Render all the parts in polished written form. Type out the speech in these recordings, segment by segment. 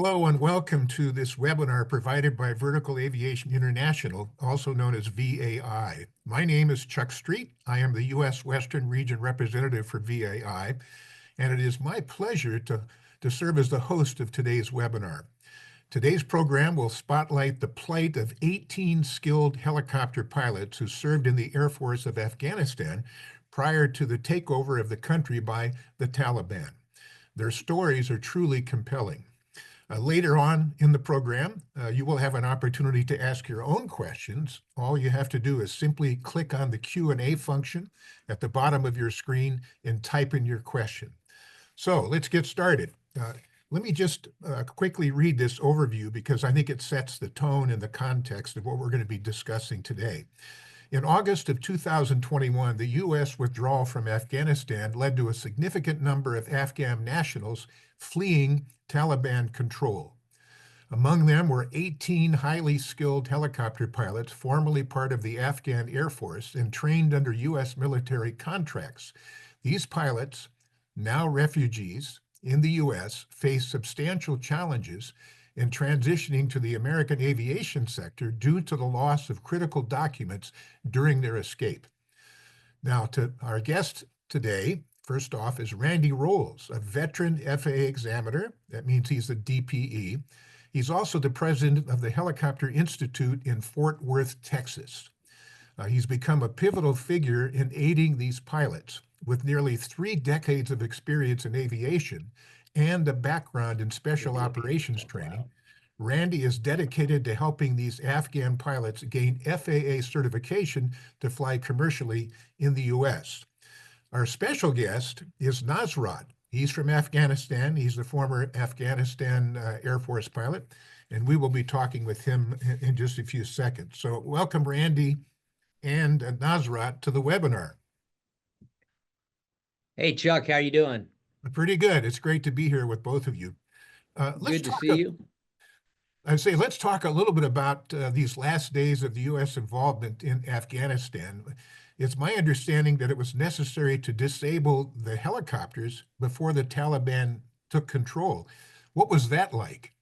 Hello and welcome to this webinar provided by Vertical Aviation International, also known as VAI. My name is Chuck Street. I am the U.S. Western Region Representative for VAI, and it is my pleasure to serve as the host of today's webinar. Today's program will spotlight the plight of 18 skilled helicopter pilots who served in the Air Force of Afghanistan prior to the takeover of the country by the Taliban. Their stories are truly compelling. Later on in the program, you will have an opportunity to ask your own questions. All you have to do is simply click on the Q&A function at the bottom of your screen and type in your question. So let's get started. Let me just quickly read this overview because I think it sets the tone and the context of what we're going to be discussing today. In August of 2021, the U.S. withdrawal from Afghanistan led to a significant number of Afghan nationals fleeing Taliban control. Among them were 18 highly skilled helicopter pilots formerly part of the Afghan Air Force and trained under U.S. military contracts. These pilots, now refugees in the U.S., face substantial challenges in transitioning to the American aviation sector due to the loss of critical documents during their escape. Now, to our guest today, first off, is Randy Rowles, a veteran FAA examiner. That means he's the DPE. He's also the president of the Helicopter Institute in Fort Worth, Texas. He's become a pivotal figure in aiding these pilots. With nearly 3 decades of experience in aviation and a background in special operations training, Randy is dedicated to helping these Afghan pilots gain FAA certification to fly commercially in the U.S. Our special guest is Nasrat. He's from Afghanistan. He's the former Afghanistan Air Force pilot, and we will be talking with him in just a few seconds. So welcome, Randy and Nasrat, to the webinar. Hey, Chuck, how you doing? Pretty good. It's great to be here with both of you. Good to see you. I'd say let's talk a little bit about these last days of the U.S. involvement in Afghanistan. It's my understanding that it was necessary to disable the helicopters before the Taliban took control. What was that like?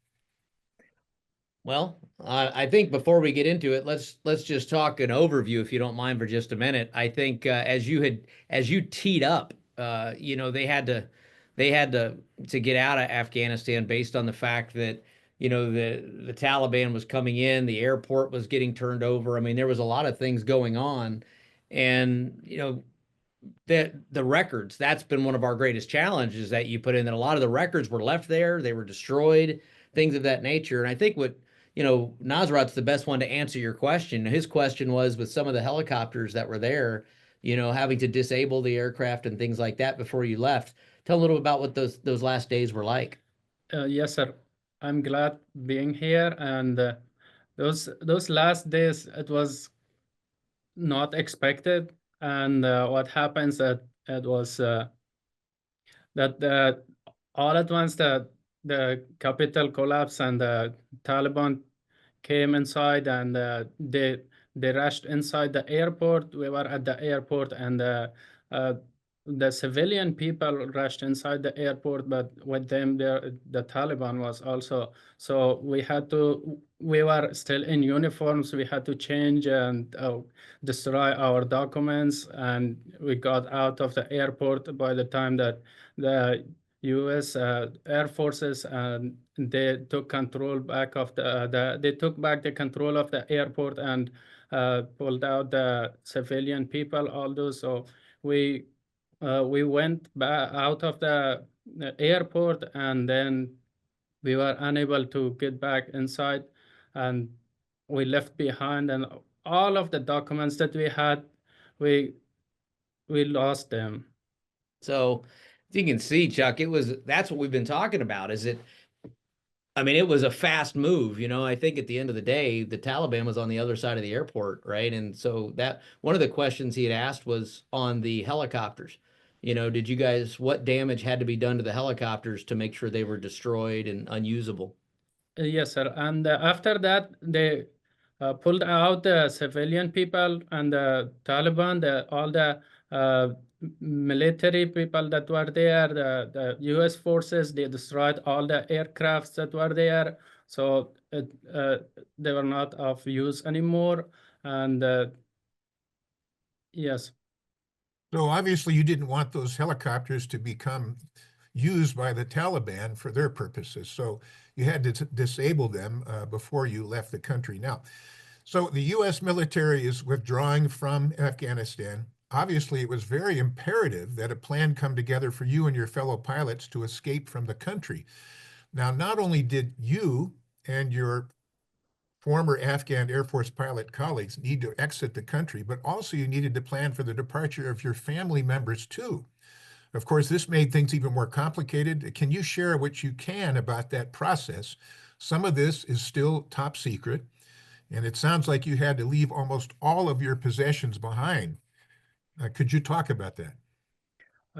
Well, I think before we get into it, let's just talk an overview, if you don't mind, for just a minute. I think as you teed up, they had to get out of Afghanistan based on the fact that the Taliban was coming in, the airport was getting turned over. I mean, there was a lot of things going on, and the records, that's been one of our greatest challenges that you put in, that a lot of the records were left there, they were destroyed, things of that nature. And I think what Nasrat's the best one to answer your question. His question was with some of the helicopters that were there, having to disable the aircraft and things like that before you left. Tell a little about what those last days were like. Yes, sir. I'm glad being here. And those last days, it was not expected. And what happens that it was that all at once the capital collapsed and the Taliban came inside, and they rushed inside the airport. We were at the airport, and the civilian people rushed inside the airport, but with them the Taliban was also. So we were still in uniforms. We had to change and destroy our documents, and we got out of the airport by the time that the U.S. Air Forces, and they took control back of they took back the control of the airport and pulled out the civilian people. Although, so we went back out of the airport, and then we were unable to get back inside, and we left behind, and all of the documents that we had, we lost them. So you can see, Chuck, that's what we've been talking about. It was a fast move. I think at the end of the day, the Taliban was on the other side of the airport, right? And so that one of the questions he had asked was on the helicopters. What damage had to be done to the helicopters to make sure they were destroyed and unusable? Yes, sir. And after that, they pulled out the civilian people, and the Taliban, all the military people that were there, the U.S. forces, they destroyed all the aircrafts that were there. So they were not of use anymore. And yes. So obviously you didn't want those helicopters to become used by the Taliban for their purposes. So you had to disable them before you left the country. Now, so the U.S. military is withdrawing from Afghanistan. Obviously, it was very imperative that a plan come together for you and your fellow pilots to escape from the country. Now, not only did you and your former Afghan Air Force pilot colleagues need to exit the country, but also you needed to plan for the departure of your family members too. Of course, this made things even more complicated. Can you share what you can about that process? Some of this is still top secret, and it sounds like you had to leave almost all of your possessions behind. Could you talk about that?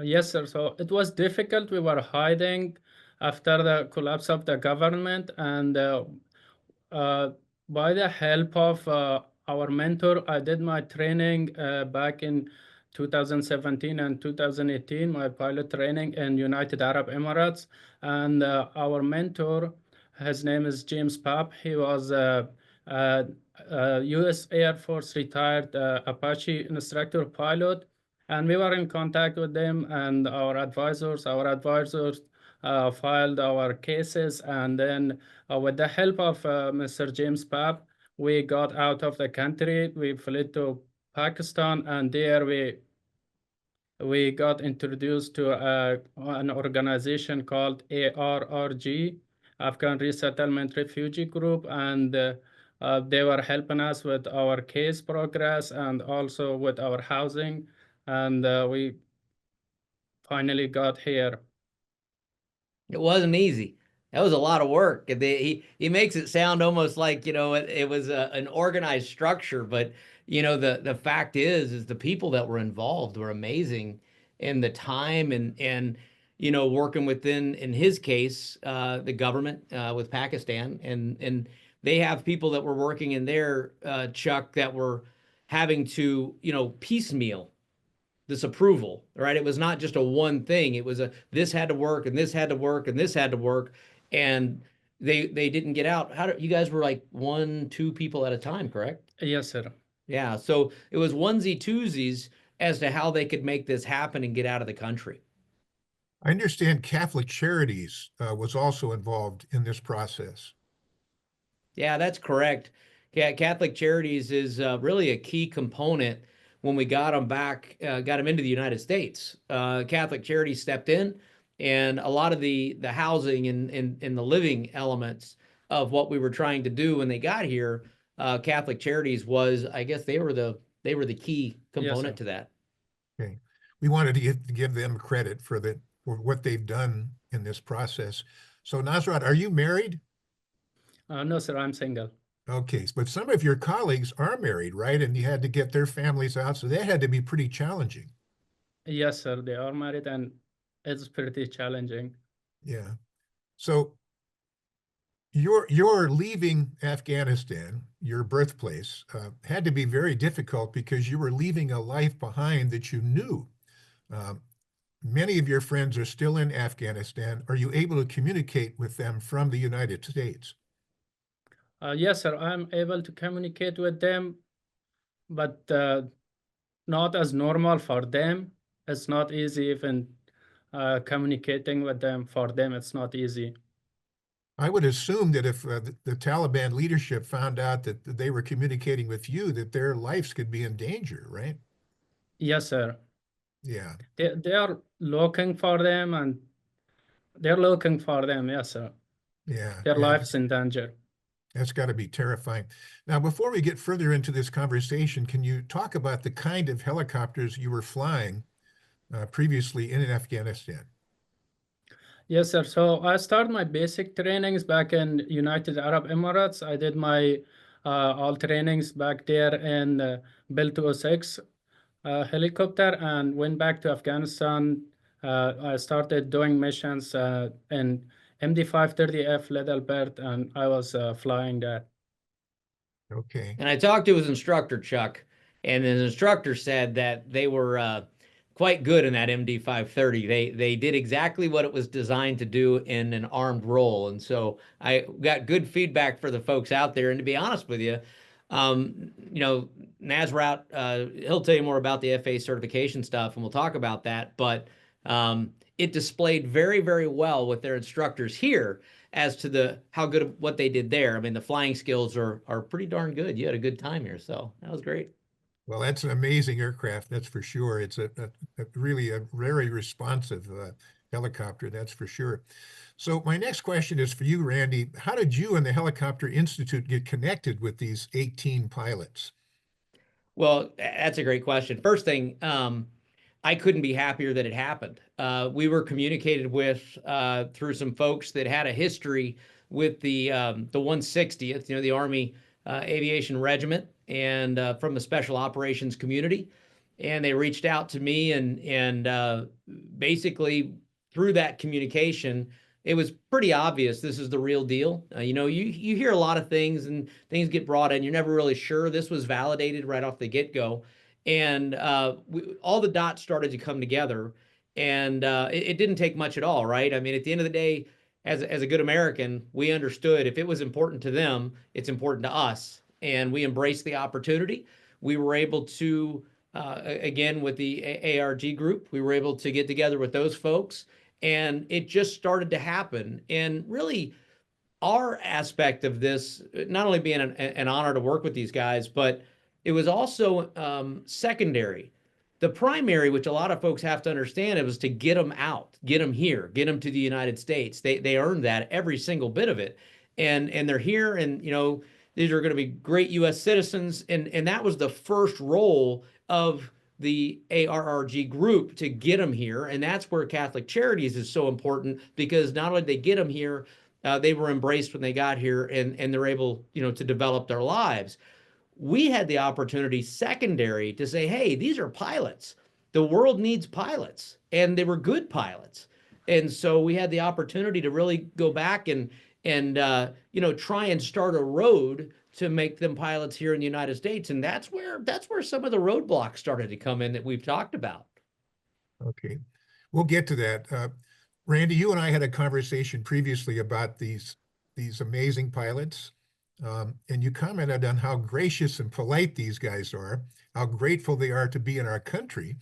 Yes, sir. So it was difficult. We were hiding after the collapse of the government, and uh, by the help of our mentor, I did my training back in 2017 and 2018, my pilot training in United Arab Emirates. And our mentor, his name is James Papp. He was a U.S. Air Force retired Apache instructor pilot. And we were in contact with them and our advisors. Our advisors filed our cases, and then with the help of Mr. James Papp, we got out of the country. We fled to Pakistan, and there we got introduced to an organization called ARRG, Afghan Resettlement Refugee Group, and they were helping us with our case progress and also with our housing, and we finally got here. It wasn't easy. That was a lot of work. And he makes it sound almost like, it was an organized structure, but the fact is the people that were involved were amazing, and the time and working within, in his case, the government with Pakistan, and they have people that were working in there, Chuck, that were having to piecemeal this approval, right? It was not just a one thing. It was this had to work, and this had to work, and this had to work, and they didn't get out. You guys were like 1, 2 people at a time, correct? Yes, sir. Yeah. So it was onesie twosies as to how they could make this happen and get out of the country. I understand Catholic Charities was also involved in this process. Yeah, that's correct. Yeah, Catholic Charities is really a key component when we got them back, got them into the United States. Catholic Charities stepped in, and a lot of the housing and the living elements of what we were trying to do when they got here, Catholic Charities was, I guess they were the key component to that. Okay. We wanted to give them credit for what they've done in this process. So Nasrat, are you married? No, sir, I'm single. Okay, but some of your colleagues are married, right? And you had to get their families out, so that had to be pretty challenging. Yes, sir, they are married, and it's pretty challenging. Yeah. So your leaving Afghanistan, your birthplace, had to be very difficult because you were leaving a life behind that you knew. Many of your friends are still in Afghanistan. Are you able to communicate with them from the United States? Yes, sir, I'm able to communicate with them, but not as normal for them. It's not easy even communicating with them. For them, it's not easy. I would assume that if the Taliban leadership found out that they were communicating with you, that their lives could be in danger, right? Yes, sir. Yeah. They are looking for them, and they're looking for them. Yes, sir. Yeah. Their Yeah. lives in danger. That's got to be terrifying. Now, before we get further into this conversation, can you talk about the kind of helicopters you were flying previously in Afghanistan? Yes, sir. So I started my basic trainings back in United Arab Emirates. I did my all trainings back there in Bell 206 helicopter, and went back to Afghanistan. I started doing missions in MD-530F Little Bird, and I was flying that. Okay. And I talked to his instructor, Chuck, and his instructor said that quite good in that MD 530. They did exactly what it was designed to do in an armed role, and so I got good feedback for the folks out there. And to be honest with you, you know, Nazrat, he'll tell you more about the FAA certification stuff, and we'll talk about that. But it displayed very, very well with their instructors here as to the how good of what they did there. I mean, the flying skills are pretty darn good. You had a good time here, so that was great. Well, that's an amazing aircraft, that's for sure. It's really a very responsive helicopter, that's for sure. So my next question is for you, Randy. How did you and the Helicopter Institute get connected with these 18 pilots? Well, that's a great question. First thing, I couldn't be happier that it happened. We were communicated with through some folks that had a history with the 160th, you know, the Army Aviation Regiment, and from the Special Operations community, and they reached out to me, and basically through that communication, it was pretty obvious this is the real deal. You know, you hear a lot of things and things get brought in. You're never really sure. This was validated right off the get-go, and all the dots started to come together, and it didn't take much at all, right? I mean, at the end of the day, as a good American, we understood if it was important to them, it's important to us, and we embraced the opportunity. We were able to, again, with the ARG group, we were able to get together with those folks, and it just started to happen. And really, our aspect of this, not only being an honor to work with these guys, but it was also secondary. The primary, which a lot of folks have to understand, it was to get them out, get them here, get them to the United States. They earned that, every single bit of it, and they're here, and you know, these are going to be great U.S. citizens, and that was the first role of the ARRG group, to get them here. And that's where Catholic Charities is so important, because not only did they get them here, they were embraced when they got here, and they're able, you know, to develop their lives. We had the opportunity secondary to say, hey, these are pilots. The world needs pilots, and they were good pilots. And so we had the opportunity to really go back and you know, try and start a road to make them pilots here in the United States. And that's where some of the roadblocks started to come in that we've talked about. Okay, we'll get to that. Randy, you and I had a conversation previously about these amazing pilots, and you commented on how gracious and polite these guys are, how grateful they are to be in our country,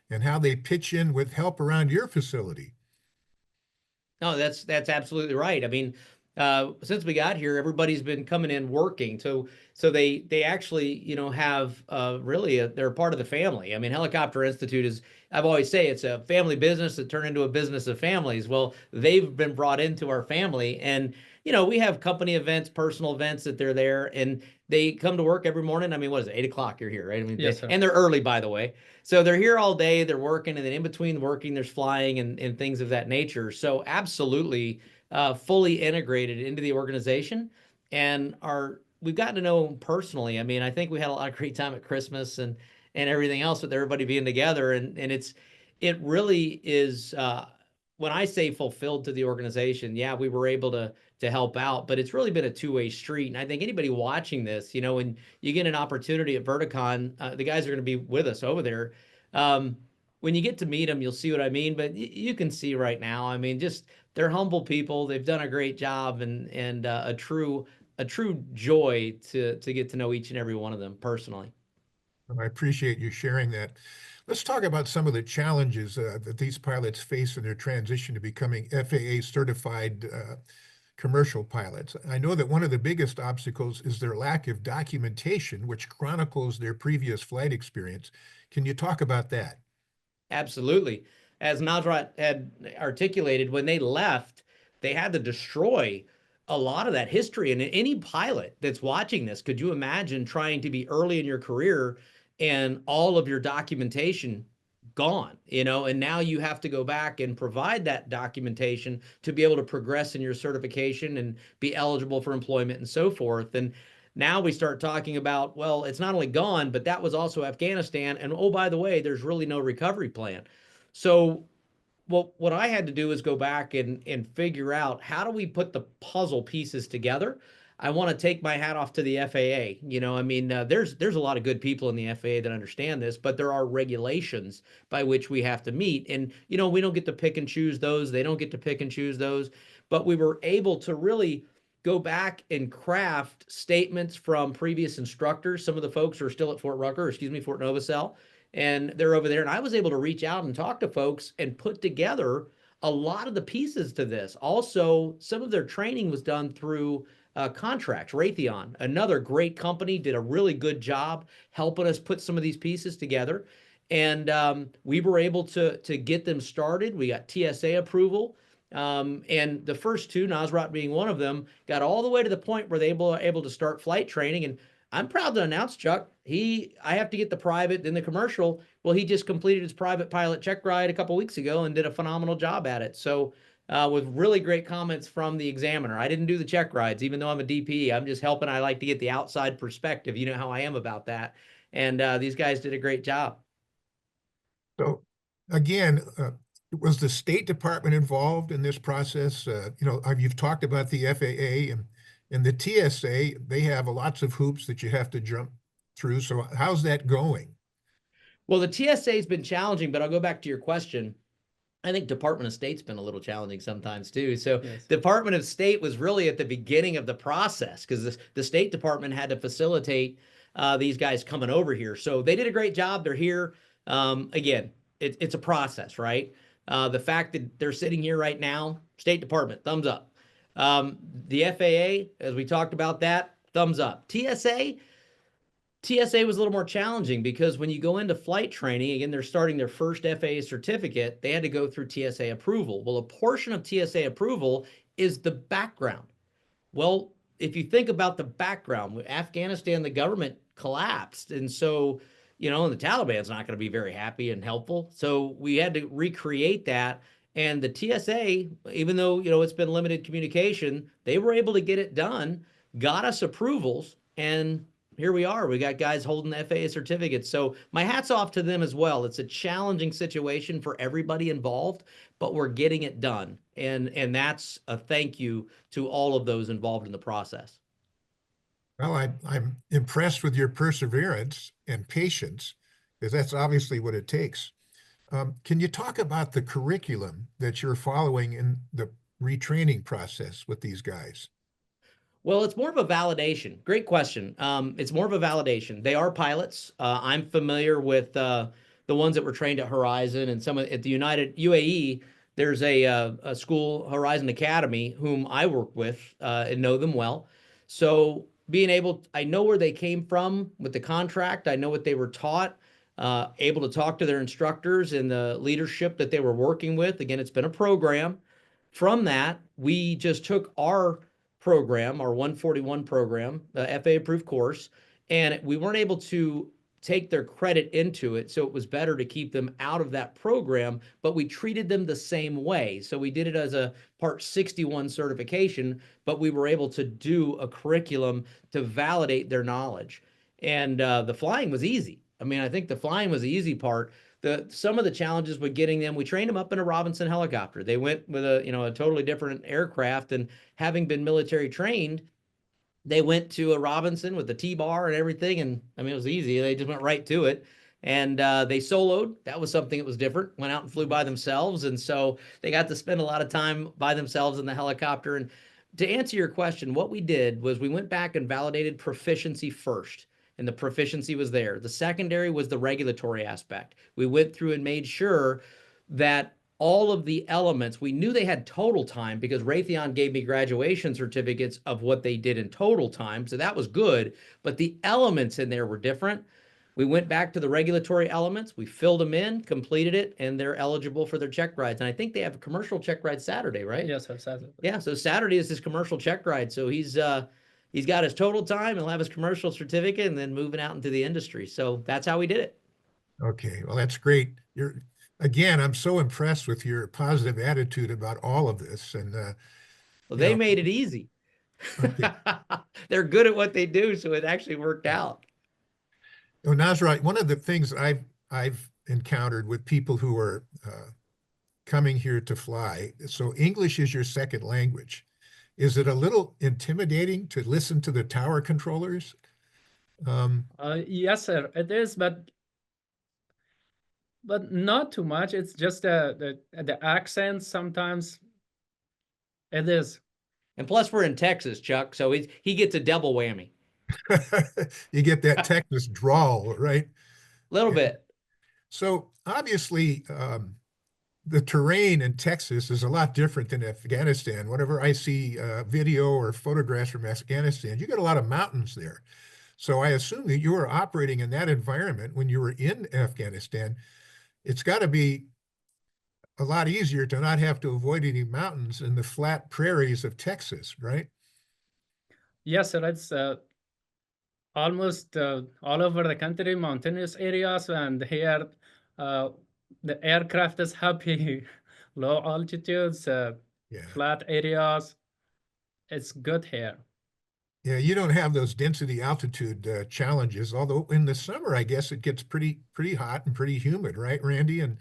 and how they pitch in with help around your facility. No, that's absolutely right. I mean, since we got here, everybody's been coming in working. So they actually, you know, have really they're part of the family. I mean, Helicopter Institute is, I've always say, it's a family business that turned into a business of families. Well, they've been brought into our family, and you know, we have company events, personal events that they're there, and they come to work every morning. I mean, what is it, 8 o'clock? You're here, right? I mean, Yes, sir. and they're early, by the way. So they're here all day, they're working, and then in between working, there's flying and things of that nature. So absolutely fully integrated into the organization, and we've gotten to know them personally. I mean, I think we had a lot of great time at Christmas and everything else with everybody being together, and it really is, when I say fulfilled to the organization, yeah, we were able to help out, but it's really been a two-way street. And I think anybody watching this, you know, when you get an opportunity at Verticon, the guys are going to be with us over there. When you get to meet them, you'll see what I mean. But you can see right now, I mean, just they're humble people. They've done a great job, and a true joy to get to know each and every one of them personally. I appreciate you sharing that. Let's talk about some of the challenges that these pilots face in their transition to becoming FAA certified commercial pilots. I know that one of the biggest obstacles is their lack of documentation, which chronicles their previous flight experience. Can you talk about that? Absolutely. As Nazrat had articulated, when they left, they had to destroy a lot of that history. And any pilot that's watching this, could you imagine trying to be early in your career and all of your documentation gone, you know, and now you have to go back and provide that documentation to be able to progress in your certification and be eligible for employment and so forth. And now we start talking about, well, it's not only gone, but that was also Afghanistan. And oh, by the way, there's really no recovery plan. So well, what I had to do is go back and figure out how do we put the puzzle pieces together. I want to take my hat off to the FAA. You know, I mean, there's a lot of good people in the FAA that understand this, but there are regulations by which we have to meet, and you know, we don't get to pick and choose those. They don't get to pick and choose those. But we were able to really go back and craft statements from previous instructors. Some of the folks are still at Fort Rucker, or excuse me, Fort Novosel, and they're over there. And I was able to reach out and talk to folks and put together a lot of the pieces to this. Also, some of their training was done through contracts. Raytheon, another great company, did a really good job helping us put some of these pieces together. And we were able to get them started. We got TSA approval. And the first two, Nasrat being one of them, got all the way to the point where they were able to start flight training. And I'm proud to announce, Chuck, I have to get the private, then the commercial. Well, he just completed his private pilot check ride a couple weeks ago and did a phenomenal job at it. So with really great comments from the examiner. I didn't do the check rides, even though I'm a DP. I'm just helping. I like to get the outside perspective. You know how I am about that. And these guys did a great job. So again, was the State Department involved in this process? You know, you've talked about the FAA and the TSA. They have lots of hoops that you have to jump through. So how's that going? Well, the TSA has been challenging, but I'll go back to your question. I think Department of State's been a little challenging sometimes too. So yes. Department of State was really at the beginning of the process because the State Department had to facilitate these guys coming over here. So they did a great job. They're here. Again, it's a process, right? The fact that they're sitting here right now, State Department, thumbs up. The FAA, as we talked about that, thumbs up. TSA was a little more challenging because when you go into flight training, again, they're starting their first FAA certificate, they had to go through TSA approval. Well, a portion of TSA approval is the background. Well, if you think about the background, with Afghanistan, the government collapsed. And so, you know, and the Taliban's not going to be very happy and helpful. So we had to recreate that. And the TSA, even though, you know, it's been limited communication, they were able to get it done, got us approvals, and here we are. We got guys holding the FAA certificates. So my hat's off to them as well. It's a challenging situation for everybody involved, but we're getting it done. And that's a thank you to all of those involved in the process. Well, I'm impressed with your perseverance and patience, because that's obviously what it takes. Can you talk about the curriculum that you're following in the retraining process with these guys? Well, it's more of a validation. Great question. It's more of a validation. They are pilots. I'm familiar with the ones that were trained at Horizon and some at the United UAE. There's a school, Horizon Academy, whom I work with and know them well. So being able, I know where they came from with the contract. I know what they were taught. Able to talk to their instructors and the leadership that they were working with. Again, it's been a program. From that, we just took our program, our 141 program, the FAA approved course, and we weren't able to take their credit into it. So it was better to keep them out of that program, but we treated them the same way. So we did it as a Part 61 certification, but we were able to do a curriculum to validate their knowledge. And the flying was easy. I mean, I think the flying was the easy part. Some of the challenges with getting them, we trained them up in a Robinson helicopter. They went with a totally different aircraft, and having been military trained, they went to a Robinson with the T-bar and everything. And I mean, it was easy. They just went right to it. And they soloed. That was something that was different. Went out and flew by themselves. And so they got to spend a lot of time by themselves in the helicopter. And to answer your question, what we did was we went back and validated proficiency first. And the proficiency was there. The secondary was the regulatory aspect. We went through and made sure that all of the elements, we knew they had total time because Raytheon gave me graduation certificates of what they did in total time. So that was good. But the elements in there were different. We went back to the regulatory elements. We filled them in, completed it, and they're eligible for their check rides. And I think they have a commercial check ride Saturday, right? Yes, Saturday. Yeah, so Saturday is his commercial check ride. So he's got his total time, he'll have his commercial certificate, and then moving out into the industry. So that's how we did it. Okay, well, that's great. Again, I'm so impressed with your positive attitude about all of this. And well, they made it easy. Okay. They're good at what they do, so it actually worked out. Nasrat, one of the things I've encountered with people who are coming here to fly. So English is your second language. Is it a little intimidating to listen to the tower controllers? Yes, sir, it is, but not too much. It's just the accent sometimes. It is. And plus, we're in Texas, Chuck, so he gets a double whammy. You get that Texas drawl, right? A little bit. So obviously, the terrain in Texas is a lot different than Afghanistan. Whenever I see video or photographs from Afghanistan, you get a lot of mountains there. So I assume that you were operating in that environment when you were in Afghanistan. It's got to be a lot easier to not have to avoid any mountains in the flat prairies of Texas, right? Yes, sir, it's almost all over the country, mountainous areas, and here uh, the aircraft is happy. Low altitudes, Yeah. flat areas. It's good here. Yeah, you don't have those density altitude challenges, although in the summer, I guess it gets pretty hot and pretty humid, right, Randy? And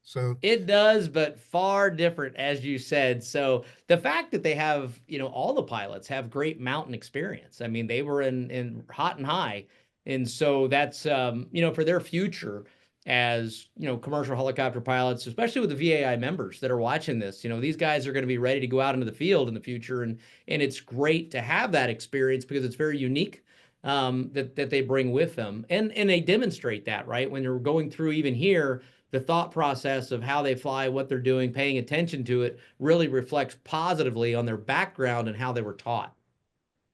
so, It does, but far different, as you said. So the fact that they have, all the pilots have great mountain experience. I mean, they were in hot and high, and so that's for their future as commercial helicopter pilots, especially with the VAI members that are watching this. These guys are going to be ready to go out into the field in the future, and it's great to have that experience because it's very unique. That they bring with them, and they demonstrate that, right, when you're going through even here, the thought process of how they fly, what they're doing, paying attention to it really reflects positively on their background and how they were taught.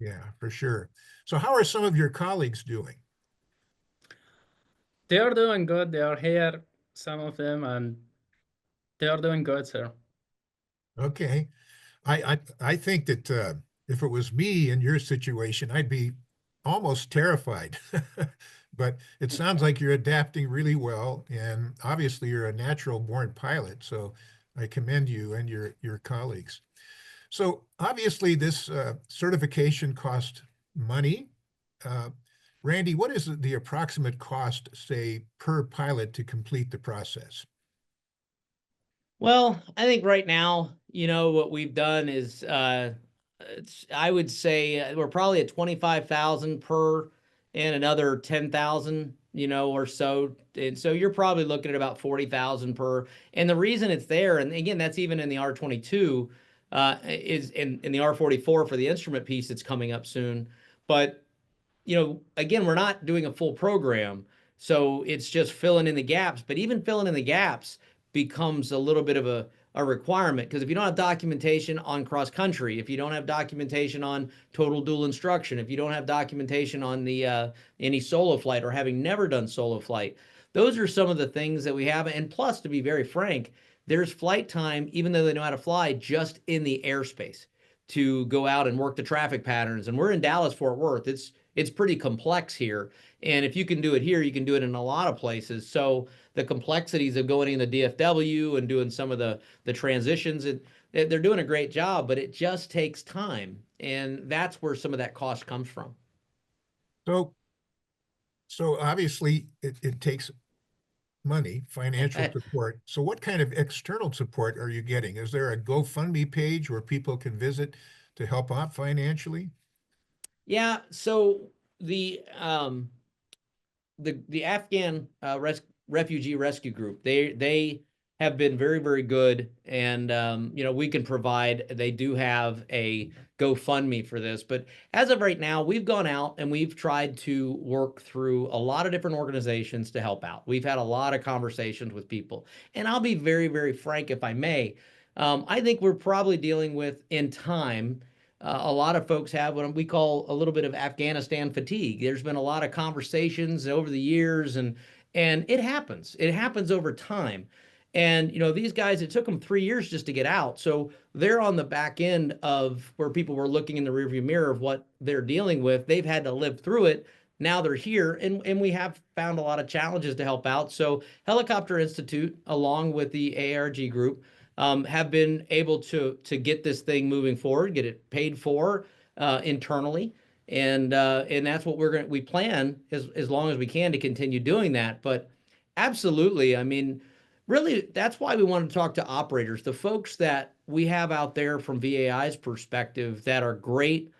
yeah, for sure. So how are some of your colleagues doing? They are doing good. They are here, some of them, and they are doing good, sir. Okay. I think that if it was me in your situation, I'd be almost terrified. But it sounds like you're adapting really well, and obviously you're a natural born pilot, so I commend you and your colleagues. So obviously this certification cost money. Uh, Randy, what is the approximate cost, say, per pilot to complete the process? Well, I think right now, what we've done is I would say we're probably at 25,000 per and another 10,000, or so. And so you're probably looking at about 40,000 per. And the reason it's there, and again, that's even in the R22, is in the R44 for the instrument piece that's coming up soon. But again, we're not doing a full program, so it's just filling in the gaps. But even filling in the gaps becomes a little bit of a requirement, because if you don't have documentation on cross country, if you don't have documentation on total dual instruction, if you don't have documentation on the any solo flight or having never done solo flight, those are some of the things that we have. And plus, to be very frank, there's flight time, even though they know how to fly, just in the airspace to go out and work the traffic patterns. And we're in Dallas, Fort Worth. It's pretty complex here. And if you can do it here, you can do it in a lot of places. So the complexities of going in the DFW and doing some of the transitions, and they're doing a great job, but it just takes time. And that's where some of that cost comes from. So, so obviously it takes money, financial support. So what kind of external support are you getting? Is there a GoFundMe page where people can visit to help out financially? Yeah, so the Afghan refugee rescue group, they have been very, very good, and we can provide. They do have a GoFundMe for this, but as of right now, we've gone out and we've tried to work through a lot of different organizations to help out. We've had a lot of conversations with people, and I'll be very, very frank, if I may. I think we're probably dealing with, in time, a lot of folks have what we call a little bit of Afghanistan fatigue. There's been a lot of conversations over the years, and it happens. It happens over time. And these guys, it took them 3 years just to get out. So they're on the back end of where people were looking in the rearview mirror of what they're dealing with. They've had to live through it. Now they're here, and we have found a lot of challenges to help out. So Helicopter Institute, along with the ARG group, have been able to get this thing moving forward, get it paid for internally, and that's what we plan as long as we can to continue doing that. But absolutely, I mean, really, that's why we want to talk to operators, the folks that we have out there from VAI's perspective that are great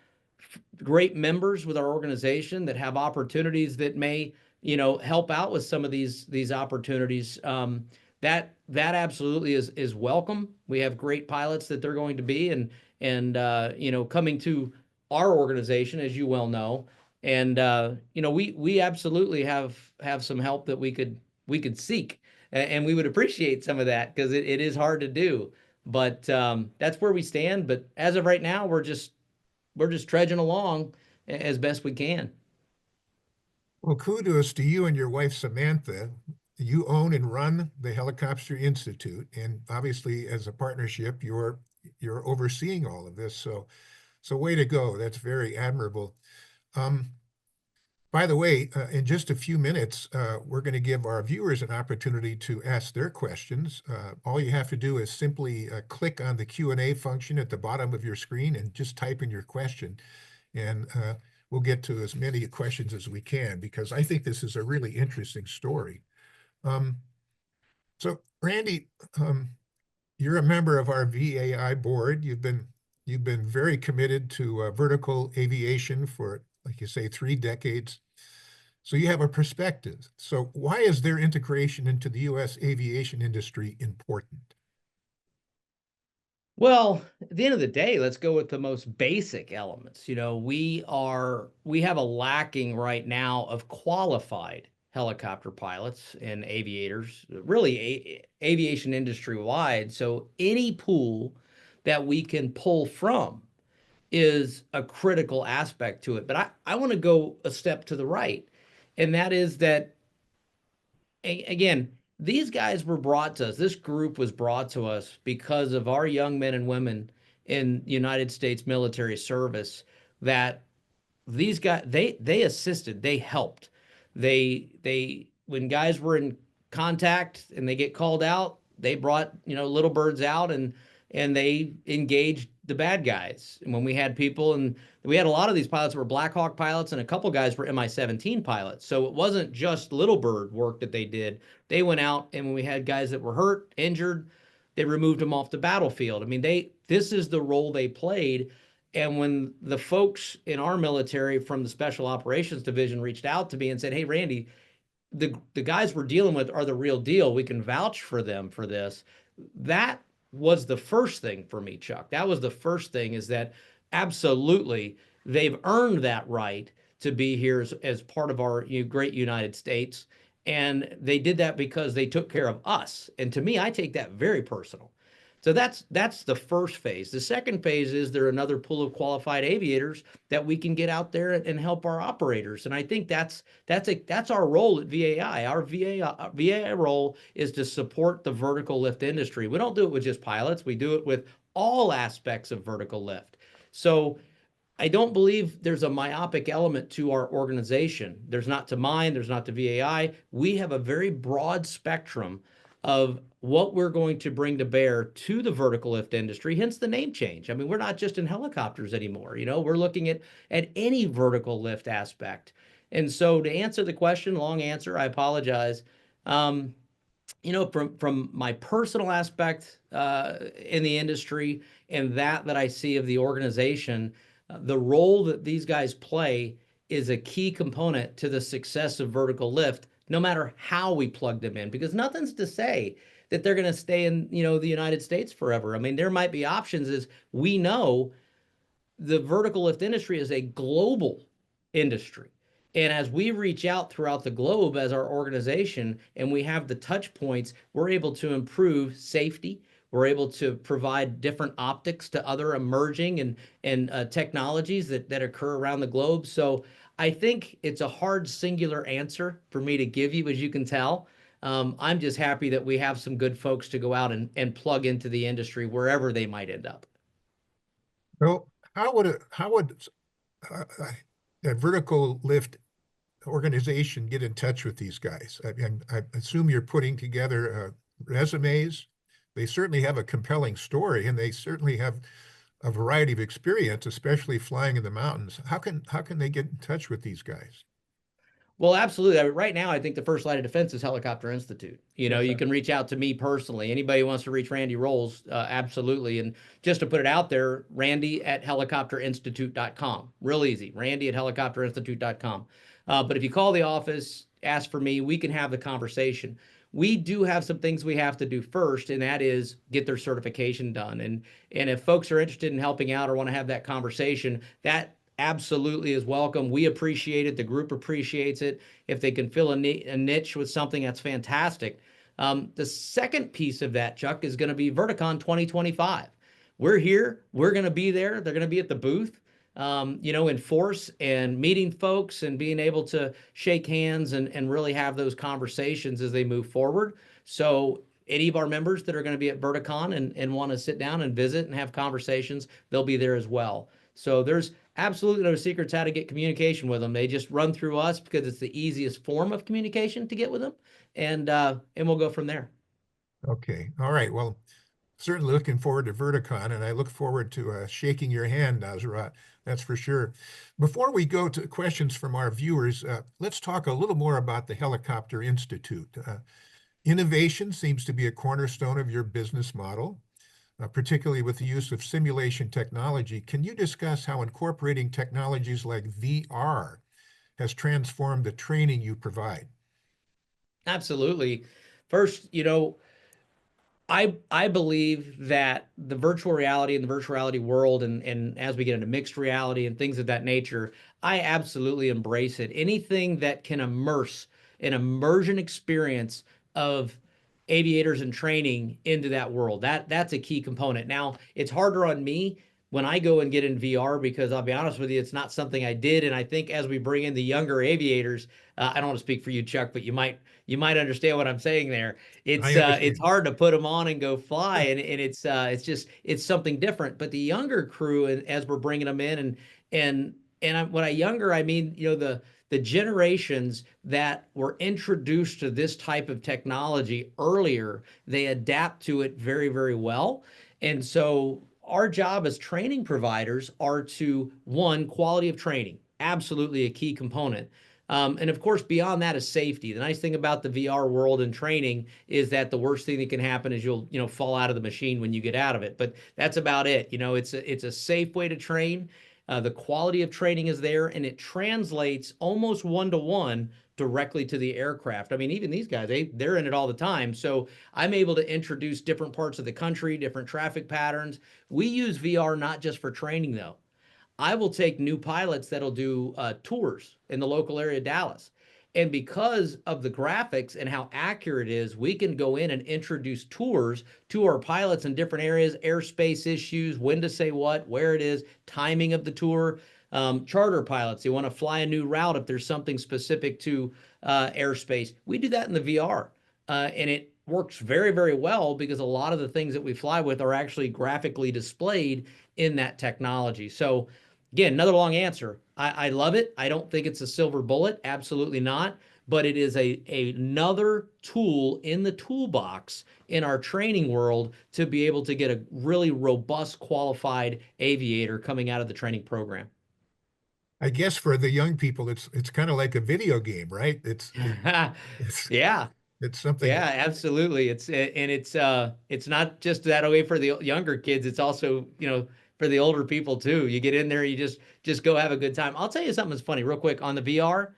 members with our organization that have opportunities that may, help out with some of these opportunities. That absolutely is welcome. We have great pilots that they're going to be and coming to our organization, as you well know. And we absolutely have some help that we could seek, and we would appreciate some of that because it is hard to do. But that's where we stand. But as of right now, we're just trudging along as best we can. Well, kudos to you and your wife, Samantha. You own and run the Helicopter Institute, and obviously, as a partnership, you're overseeing all of this. So way to go. That's very admirable. Um, by the way, in just a few minutes, we're going to give our viewers an opportunity to ask their questions. All you have to do is simply click on the Q&A function at the bottom of your screen and just type in your question. And we'll get to as many questions as we can, because I think this is a really interesting story. So Randy, you're a member of our VAI board. You've been very committed to vertical aviation for, like you say, 3 decades. So you have a perspective. So why is their integration into the U.S. aviation industry important? Well, at the end of the day, let's go with the most basic elements. We have a lacking right now of qualified helicopter pilots and aviators, really aviation industry wide. So any pool that we can pull from is a critical aspect to it. But I want to go a step to the right, and that is that, again, these guys were brought to us. This group was brought to us because of our young men and women in United States military service that these guys they assisted, they helped. They when guys were in contact and they get called out, they brought, little birds out and they engaged the bad guys. And when we had people, and we had a lot of these pilots were Black Hawk pilots, and a couple guys were Mi-17 pilots. So it wasn't just little bird work that they did. They went out, and when we had guys that were hurt, injured, they removed them off the battlefield. I mean, this is the role they played. And when the folks in our military from the Special Operations Division reached out to me and said, "Hey, Randy, the guys we're dealing with are the real deal. We can vouch for them for this." That was the first thing for me, Chuck. That was the first thing, is that absolutely they've earned that right to be here as part of our great United States. And they did that because they took care of us. And to me, I take that very personal. So that's the first phase. The second phase is there another pool of qualified aviators that we can get out there and help our operators. And I think that's our role at VAI. Our VAI role is to support the vertical lift industry. We don't do it with just pilots. We do it with all aspects of vertical lift. So I don't believe there's a myopic element to our organization. There's not to mine, there's not to VAI. We have a very broad spectrum of what we're going to bring to bear to the vertical lift industry, hence the name change. I mean, we're not just in helicopters anymore. We're looking at any vertical lift aspect. And so to answer the question, long answer, I apologize. From my personal aspect in the industry and that I see of the organization, the role that these guys play is a key component to the success of vertical lift, no matter how we plug them in, because nothing's to say that they're going to stay in, the United States forever. I mean, there might be options. As we know, the vertical lift industry is a global industry. And as we reach out throughout the globe as our organization and we have the touch points, we're able to improve safety. We're able to provide different optics to other emerging and technologies that occur around the globe. So I think it's a hard singular answer for me to give you, as you can tell. I'm just happy that we have some good folks to go out and plug into the industry wherever they might end up. So how would a vertical lift organization get in touch with these guys? I assume you're putting together resumes. They certainly have a compelling story, and they certainly have a variety of experience, especially flying in the mountains. How can they get in touch with these guys? Well, absolutely. I mean, right now, I think the first line of defense is Helicopter Institute. You know, Yes, you sir. can reach out to me personally. Anybody who wants to reach Randy Rowles, absolutely. And just to put it out there, Randy at helicopterinstitute.com. Real easy. Randy at helicopterinstitute.com. But if you call the office, ask for me, we can have the conversation. We do have some things we have to do first, and that is get their certification done. And if folks are interested in helping out or want to have that conversation, that absolutely is welcome. We appreciate it. The group appreciates it. If they can fill a niche with something, that's fantastic. The second piece of that, Chuck, is going to be Verticon 2025. We're here. We're going to be there. They're going to be at the booth, you know, in force and meeting folks and being able to shake hands and really have those conversations as they move forward. So any of our members that are going to be at Verticon and want to sit down and visit and have conversations, they'll be there as well. So there's absolutely no secrets how to get communication with them. They just run through us because it's the easiest form of communication to get with them, and we'll go from there. Okay. All right. Well, certainly looking forward to Verticon, and I look forward to shaking your hand, Nazrat. That's for sure. Before we go to questions from our viewers, let's talk a little more about the Helicopter Institute. Innovation seems to be a cornerstone of your business model, particularly with the use of simulation technology. Can you discuss how incorporating technologies like VR has transformed the training you provide? Absolutely. First, you know, I believe that the virtual reality and the virtual reality world, and as we get into mixed reality and things of that nature, I absolutely embrace it. Anything that can immerse an immersion experience of aviators and training into that world, that's a key component. Now, it's harder on me when I go and get in VR because I'll be honest with you, it's not something I did. And I think as we bring in the younger aviators, I don't want to speak for you, Chuck, but you might understand what I'm saying there. I It's understand. hard to put them on and go fly, and it's just it's something different. But the younger crew, and as we're bringing them in, when I younger, I mean, you know, the generations that were introduced to this type of technology earlier, they adapt to it very, very well. And so our job as training providers are to, one, quality of training, absolutely a key component. And of course, beyond that is safety. The nice thing about the VR world and training is that the worst thing that can happen is you'll, you know, fall out of the machine when you get out of it. But that's about it. You know, it's a safe way to train. The quality of training is there, and it translates almost one-to-one directly to the aircraft. I mean, even these guys, they're in it all the time. So I'm able to introduce different parts of the country, different traffic patterns. We use VR not just for training, though. I will take new pilots that'll do tours in the local area of Dallas. And because of the graphics and how accurate it is, we can go in and introduce tours to our pilots in different areas, airspace issues, when to say what, where it is, timing of the tour. Charter pilots, they want to fly a new route if there's something specific to airspace. We do that in the VR. And it works very, very well because a lot of the things that we fly with are actually graphically displayed in that technology. So again, another long answer. I love it. I don't think it's a silver bullet. Absolutely not. But it is another tool in the toolbox in our training world to be able to get a really robust, qualified aviator coming out of the training program. I guess for the young people, it's kind of like a video game, right? It's Yeah. it's something. Yeah, absolutely. It's not just that way for the younger kids. It's also, you know, for the older people too. You get in there, you just go have a good time. I'll tell you something that's funny real quick on the VR.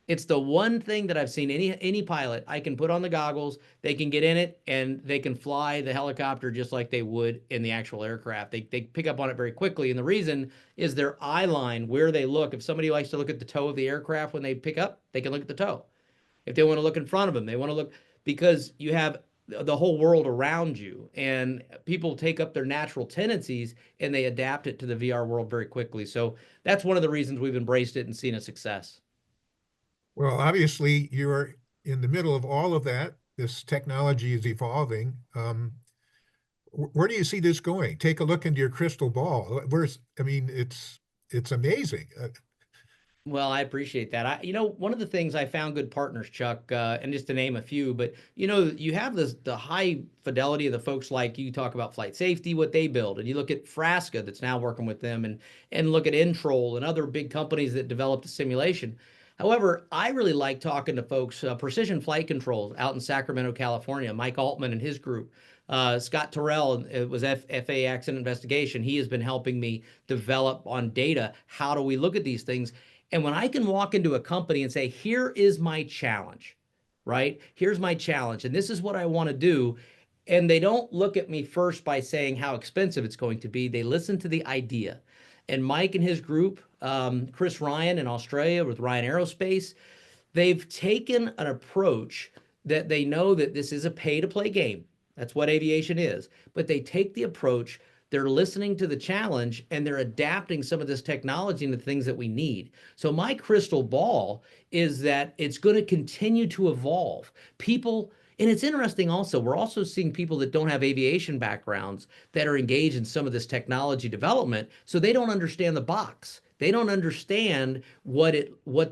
It's the one thing that I've seen any pilot, I can put on the goggles, they can get in it and they can fly the helicopter just like they would in the actual aircraft. They pick up on it very quickly. And the reason is their eye line, where they look. If somebody likes to look at the toe of the aircraft when they pick up, they can look at the toe. If they want to look in front of them, they want to look because you have the whole world around you, and people take up their natural tendencies and they adapt it to the VR world very quickly. So that's one of the reasons we've embraced it and seen a success. Well, obviously, you're in the middle of all of that. This technology is evolving. Where do you see this going? Take a look into your crystal ball. I mean, it's amazing. Well, I appreciate that. You know, one of the things I found good partners, Chuck, and just to name a few, but you know, you have the high fidelity of the folks like you talk about flight safety, what they build, and you look at Frasca that's now working with them, and look at Introl and other big companies that developed a simulation. However, I really like talking to folks, Precision Flight Control out in Sacramento, California, Mike Altman and his group. Scott Terrell, it was FAA Accident Investigation. He has been helping me develop on data. How do we look at these things? And when I can walk into a company and say, here is my challenge, right? Here's my challenge, and this is what I want to do. And they don't look at me first by saying how expensive it's going to be. They listen to the idea. And Mike and his group, Chris Ryan in Australia with Ryan Aerospace, they've taken an approach that they know that this is a pay-to-play game. That's what aviation is. But they take the approach, they're listening to the challenge, and they're adapting some of this technology into things that we need. So my crystal ball is that it's going to continue to evolve. People, and it's interesting also, we're also seeing people that don't have aviation backgrounds that are engaged in some of this technology development, so they don't understand the box. They don't understand what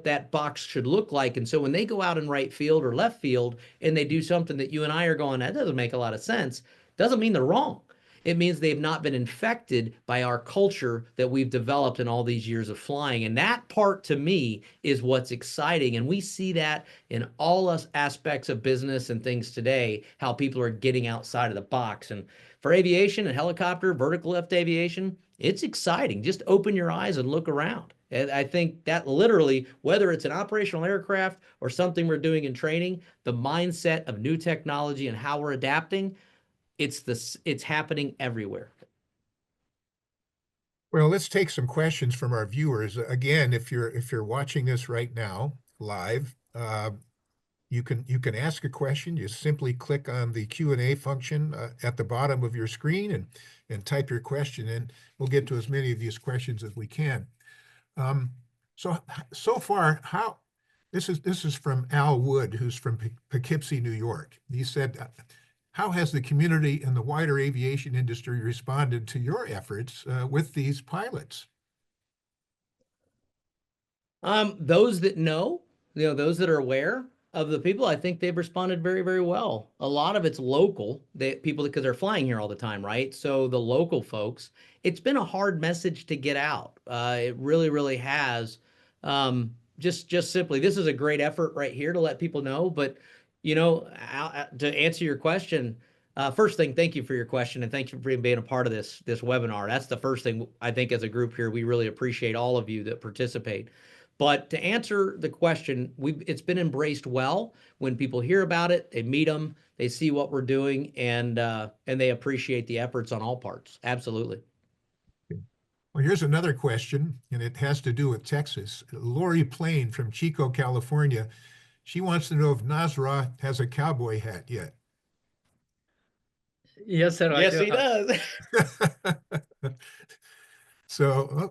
that box should look like. And so when they go out in right field or left field and they do something that you and I are going, that doesn't make a lot of sense, doesn't mean they're wrong. It means they've not been infected by our culture that we've developed in all these years of flying. And that part to me is what's exciting. And we see that in all us aspects of business and things today, how people are getting outside of the box. And for aviation and helicopter, vertical lift aviation, it's exciting. Just open your eyes and look around. And I think that literally, whether it's an operational aircraft or something we're doing in training, the mindset of new technology and how we're adapting, it's happening everywhere. Well, let's take some questions from our viewers. Again, if you're watching this right now live, you can ask a question. You simply click on the Q&A function at the bottom of your screen and type your question in. We'll get to as many of these questions as we can. So far, this is from Al Wood, who's from Poughkeepsie, New York. He said, how has the community and the wider aviation industry responded to your efforts with these pilots? Those that know, those that are aware of the people, I think they've responded very, very well. A lot of it's local, people, because they're flying here all the time, right? So the local folks, it's been a hard message to get out. It really, really has. Just simply, this is a great effort right here to let people know. But, to answer your question, first thing, thank you for your question, and thank you for being a part of this webinar. That's the first thing I think as a group here, we really appreciate all of you that participate. But to answer the question, it's been embraced well. When people hear about it, they meet them, they see what we're doing, and they appreciate the efforts on all parts. Absolutely. Well, here's another question, and it has to do with Texas. Lori Plain from Chico, California. She wants to know if Nasra has a cowboy hat yet. Yes, sir. Yes, he does. So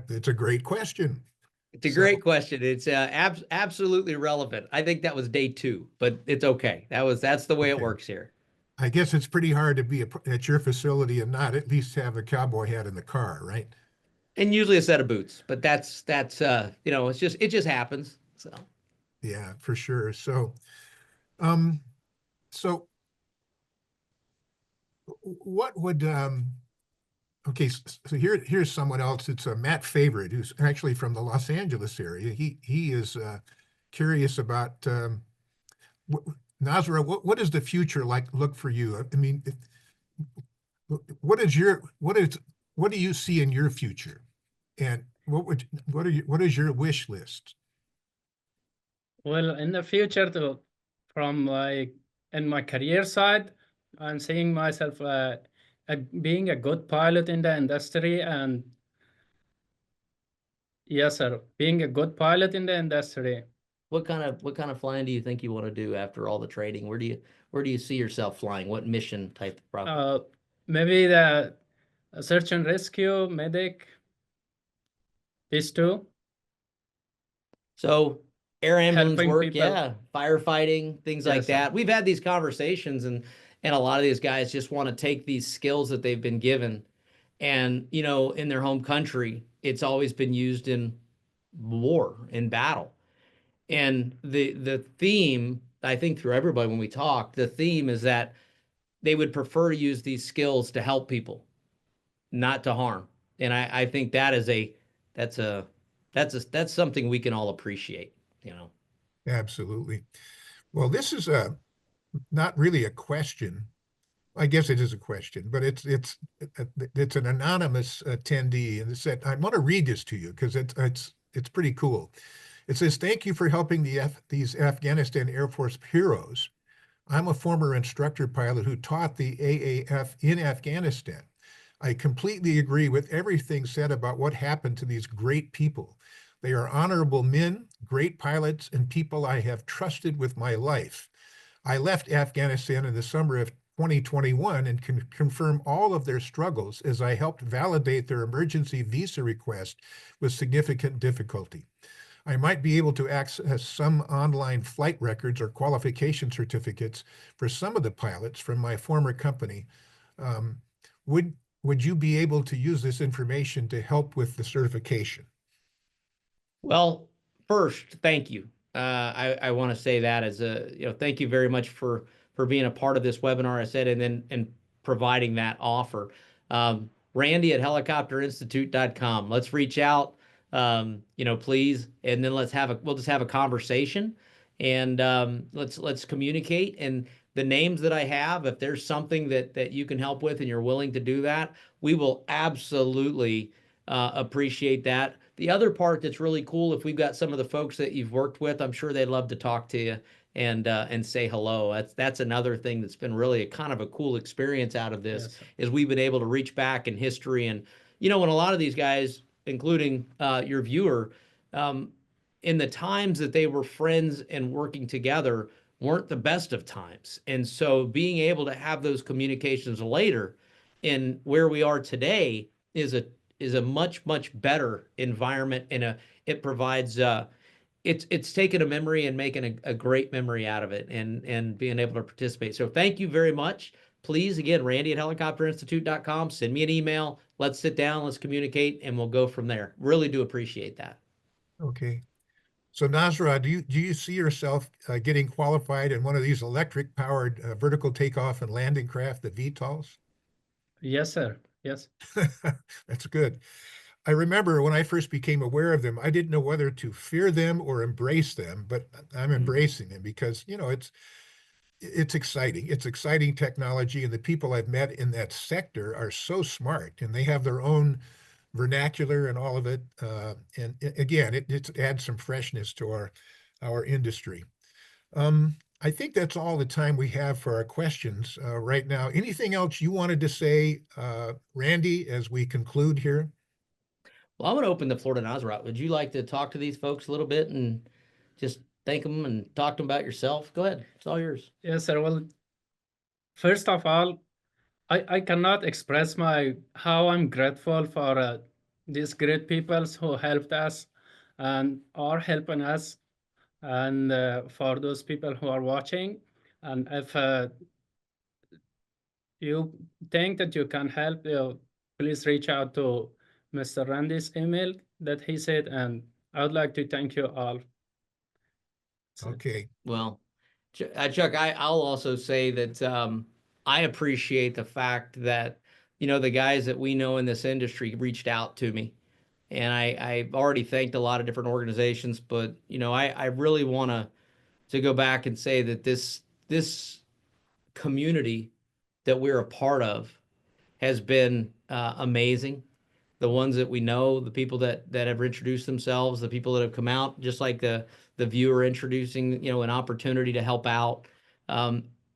it's a great question. It's a great question. It's absolutely relevant. I think that was day 2, but it's okay. That's the way it works here. I guess it's pretty hard to be at your facility and not at least have a cowboy hat in the car, right? And usually a set of boots, but that's it just happens. So yeah, for sure. So so what would okay, so here's someone else. It's Matt Favorite, who's actually from the Los Angeles area. He is curious about Nazra. What does the future look for you? I mean, what do you see in your future, and what is your wish list? Well, in the future, from in my career side, I'm seeing myself being a good pilot in the industry, and yes, sir, being a good pilot in the industry. what kind of flying do you think you want to do after all the training? Where do you see yourself flying? What mission type of problem? Maybe the search and rescue, medic, these two. So air ambulance Helping work, people. yeah, firefighting, things like Yes, sir. that. We've had these conversations, and a lot of these guys just want to take these skills that they've been given, and in their home country, it's always been used in war, in battle. And the theme, I think through everybody when we talk, the theme is that they would prefer to use these skills to help people, not to harm. And I think that's something we can all appreciate. you know. Absolutely. Well, this is not really a question. I guess it is a question, but it's an anonymous attendee, and it said, I want to read this to you because it's pretty cool. It says, "Thank you for helping these Afghanistan Air Force heroes. I'm a former instructor pilot who taught the AAF in Afghanistan. I completely agree with everything said about what happened to these great people. They are honorable men, great pilots, and people I have trusted with my life. I left Afghanistan in the summer of 2021 and can confirm all of their struggles as I helped validate their emergency visa request with significant difficulty. I might be able to access some online flight records or qualification certificates for some of the pilots from my former company. Um, would would you be able to use this information to help with the certification?" Well, first, thank you. I want to say that as thank you very much for being a part of this webinar. I said, and providing that offer. Randy at helicopterinstitute.com. Let's reach out, please, and then we'll just have a conversation, and let's communicate. And the names that I have, if there's something that you can help with and you're willing to do that, we will absolutely appreciate that. The other part that's really cool, if we've got some of the folks that you've worked with, I'm sure they'd love to talk to you and say hello. That's another thing that's been really a kind of a cool experience out of this, Yes, sir. is we've been able to reach back in history. And when a lot of these guys, including your viewer, in the times that they were friends and working together, weren't the best of times. And so being able to have those communications later in where we are today is a much better environment, and it provides it's taken a memory and making a great memory out of it, and being able to participate. So thank you very much. Please, again, Randy at helicopterinstitute.com, send me an email. Let's sit down, let's communicate, and we'll go from there. Really do appreciate that. Okay. So Nasra, do you see yourself getting qualified in one of these electric powered vertical takeoff and landing craft, the VTOLs? Yes, sir. Yes. That's good. I remember when I first became aware of them, I didn't know whether to fear them or embrace them, but I'm embracing them because, it's exciting. It's exciting technology, and the people I've met in that sector are so smart, and they have their own vernacular and all of it. And again, it adds some freshness to our industry. I think that's all the time we have for our questions right now. Anything else you wanted to say, Randy, as we conclude here? Well, I'm going to open the floor to Nazrat. Would you like to talk to these folks a little bit and just thank them and talk to them about yourself? Go ahead. It's all yours. Yes, sir. Well, first of all, I cannot express how I'm grateful for these great people who helped us and are helping us, and for those people who are watching. And if you think that you can help, please reach out to Mr. Randy's email that he said, and I would like to thank you all. Okay. Well, Chuck, I'll also say that I appreciate the fact that, the guys that we know in this industry reached out to me. And I've already thanked a lot of different organizations, but, I really want to go back and say that this community that we're a part of has been amazing. The ones that we know, the people that have introduced themselves, the people that have come out, just like the viewer introducing, an opportunity to help out.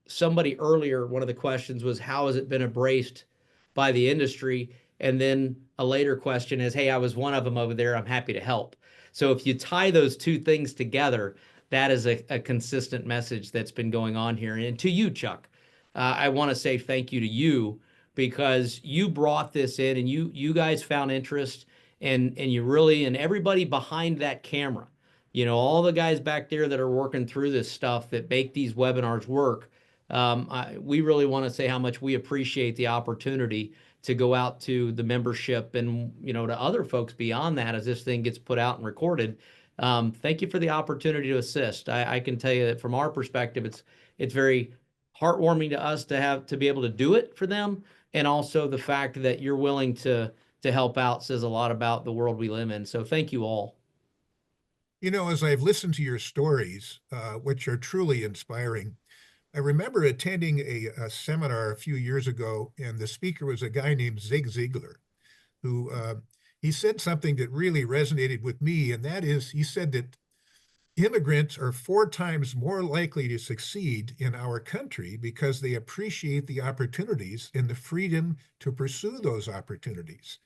Somebody earlier, one of the questions was, how has it been embraced by the industry? And then a later question is, hey, I was one of them over there. I'm happy to help. So if you tie those two things together, that is a consistent message that's been going on here. And to you, Chuck, I want to say thank you to you, because you brought this in, and you guys found interest, and you really, and everybody behind that camera, all the guys back there that are working through this stuff that make these webinars work. We really want to say how much we appreciate the opportunity to go out to the membership and, to other folks beyond that as this thing gets put out and recorded. Thank you for the opportunity to assist. I can tell you that from our perspective, it's very heartwarming to us to be able to do it for them. And also the fact that you're willing to help out says a lot about the world we live in. So thank you all. You know, as I've listened to your stories, which are truly inspiring, I remember attending a seminar a few years ago, and the speaker was a guy named Zig Ziglar, who he said something that really resonated with me, and that is, he said that immigrants are 4 times more likely to succeed in our country because they appreciate the opportunities and the freedom to pursue those opportunities.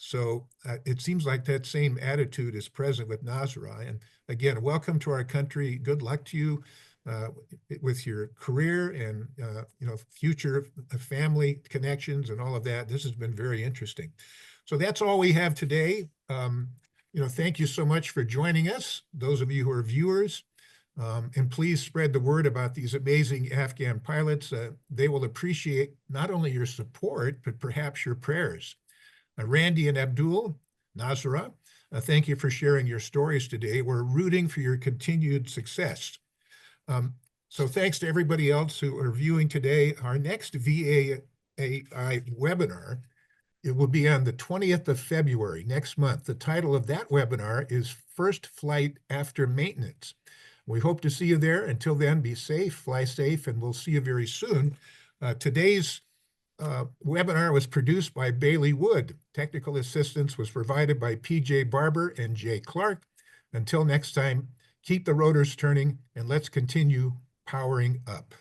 So it seems like that same attitude is present with Nasra. And again, welcome to our country. Good luck to you uh, with your career and future family connections and all of that. This has been very interesting. So that's all we have today. Thank you so much for joining us, those of you who are viewers. And please spread the word about these amazing Afghan pilots. They will appreciate not only your support, but perhaps your prayers. Randy and Abdul, Nasra, thank you for sharing your stories today. We're rooting for your continued success. So thanks to everybody else who are viewing today. Our next VAI webinar, it will be on the 20th of February, next month. The title of that webinar is First Flight After Maintenance. We hope to see you there. Until then, be safe, fly safe, and we'll see you very soon. Today's webinar was produced by Bailey Wood. Technical assistance was provided by PJ Barber and Jay Clark. Until next time, keep the rotors turning and let's continue powering up.